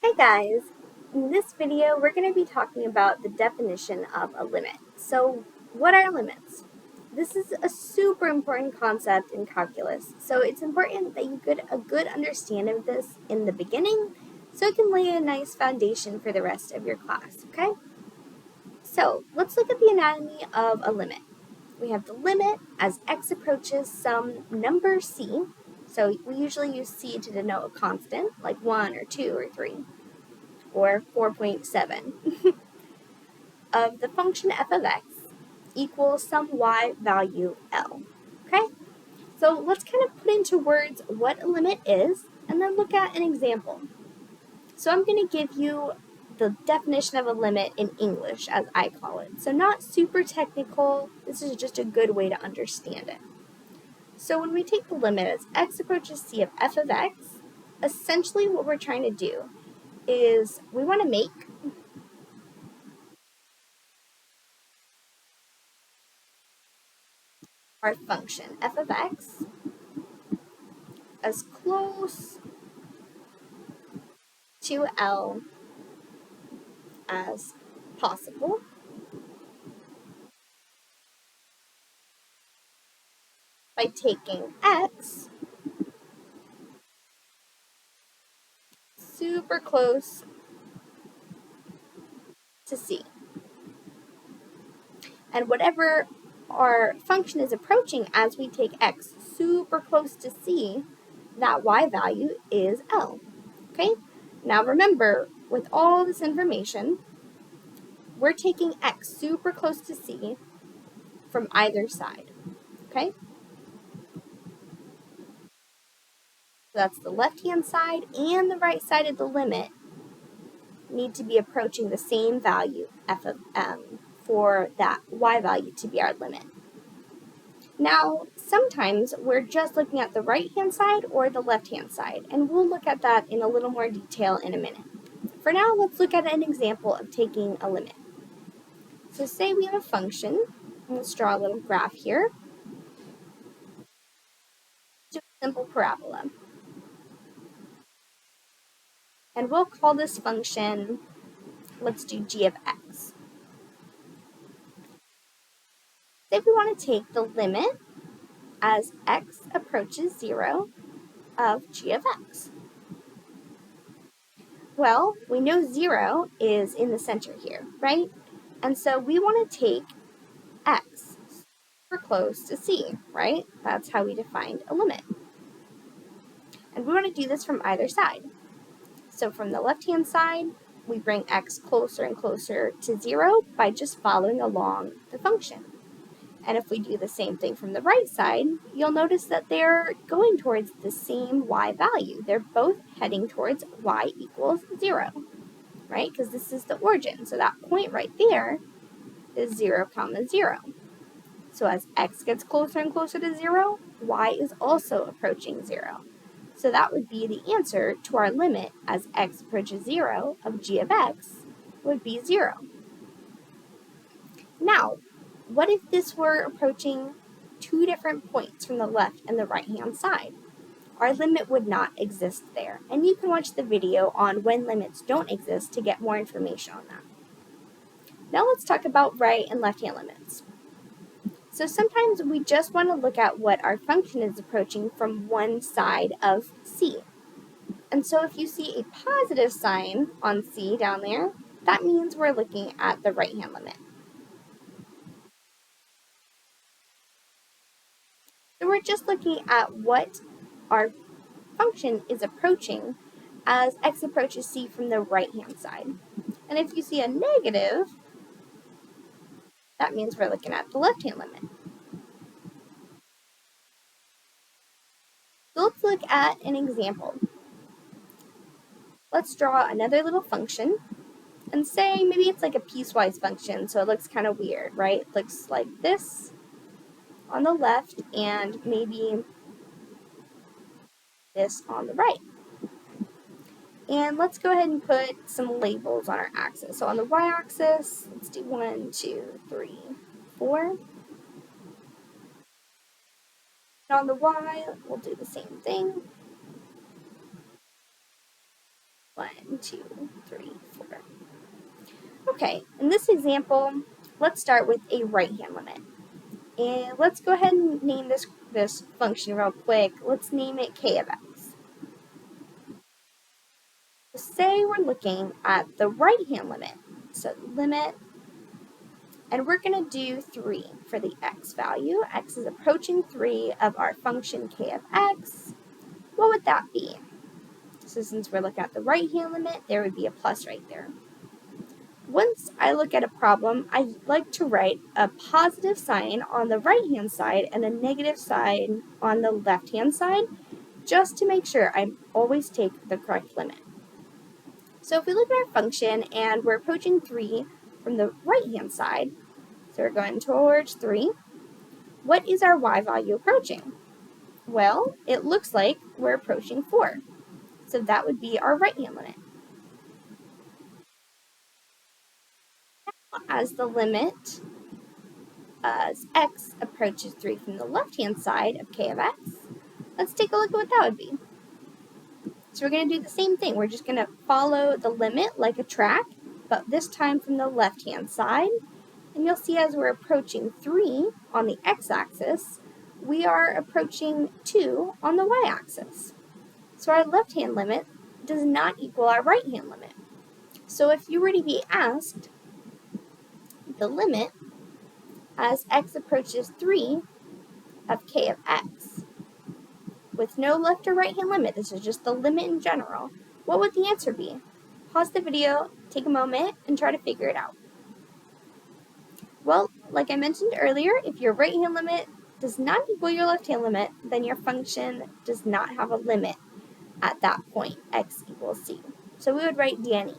Hey guys! In this video, we're going to be talking about the definition of a limit. So, what are limits? This is a super important concept in calculus, so it's important that you get a good understanding of this in the beginning so it can lay a nice foundation for the rest of your class, okay? So, let's look at the anatomy of a limit. We have the limit as x approaches some number c, so we usually use c to denote a constant, like 1 or 2 or 3. Or 4.7, of the function f of x equals some y value L. Okay? So let's kind of put into words what a limit is and then look at an example. So I'm going to give you the definition of a limit in English, as I call it. So not super technical, this is just a good way to understand it. So when we take the limit as x approaches c of f of x, essentially what we're trying to do is we want to make our function f of x as close to L as possible by taking x super close to c. And whatever our function is approaching as we take x super close to c, that y value is L. Okay? Now remember, with all this information, we're taking x super close to c from either side. Okay? So that's the left-hand side and the right side of the limit need to be approaching the same value f of for that y value to be our limit. Now, sometimes we're just looking at the right-hand side or the left-hand side, and we'll look at that in a little more detail in a minute. For now, let's look at an example of taking a limit. So say we have a function, and let's draw a little graph here. Do a simple parabola. And we'll call this function, let's do g of x. Say we want to take the limit as x approaches 0 of g of x. Well, we know 0 is in the center here, right? And so we want to take x super close to c, right? That's how we defined a limit. And we want to do this from either side. So from the left-hand side, we bring x closer and closer to 0 by just following along the function. And if we do the same thing from the right side, you'll notice that they're going towards the same y value. They're both heading towards y equals 0, right? Because this is the origin. So that point right there is 0, 0. So as x gets closer and closer to 0, y is also approaching 0. So that would be the answer to our limit as x approaches 0 of g of x would be 0. Now, what if this were approaching two different points from the left and the right-hand side? Our limit would not exist there. And you can watch the video on when limits don't exist to get more information on that. Now let's talk about right and left-hand limits. So sometimes we just want to look at what our function is approaching from one side of c. And so if you see a positive sign on c down there, that means we're looking at the right-hand limit. So we're just looking at what our function is approaching as x approaches c from the right-hand side. And if you see a negative, that means we're looking at the left-hand limit. So let's look at an example. Let's draw another little function and say maybe it's like a piecewise function, so it looks kind of weird, right? It looks like this on the left and maybe this on the right. And let's go ahead and put some labels on our axis. So on the y-axis, let's do 1, 2, 3, 4. And on the y, we'll do the same thing. 1, 1, 2, 3, 4. Okay, in this example, let's start with a right-hand limit. And let's go ahead and name this function real quick. Let's name it k of x. So say we're looking at the right-hand limit. So limit, and we're going to do 3 for the x value. X is approaching 3 of our function k of x. What would that be? So since we're looking at the right-hand limit, there would be a plus right there. Once I look at a problem, I like to write a positive sign on the right-hand side and a negative sign on the left-hand side, just to make sure I always take the correct limit. So if we look at our function and we're approaching 3 from the right-hand side, so we're going towards 3, what is our y value approaching? Well, it looks like we're approaching 4. So that would be our right-hand limit. As the limit as x approaches 3 from the left-hand side of k of x, let's take a look at what that would be. So we're going to do the same thing. We're just going to follow the limit like a track, but this time from the left-hand side. And you'll see as we're approaching 3 on the x-axis, we are approaching 2 on the y-axis. So our left-hand limit does not equal our right-hand limit. So if you were to be asked the limit as x approaches 3 of k of x, with no left or right-hand limit, this is just the limit in general, what would the answer be? Pause the video, take a moment, and try to figure it out. Well, like I mentioned earlier, if your right-hand limit does not equal your left-hand limit, then your function does not have a limit at that point, x equals c. So we would write d any.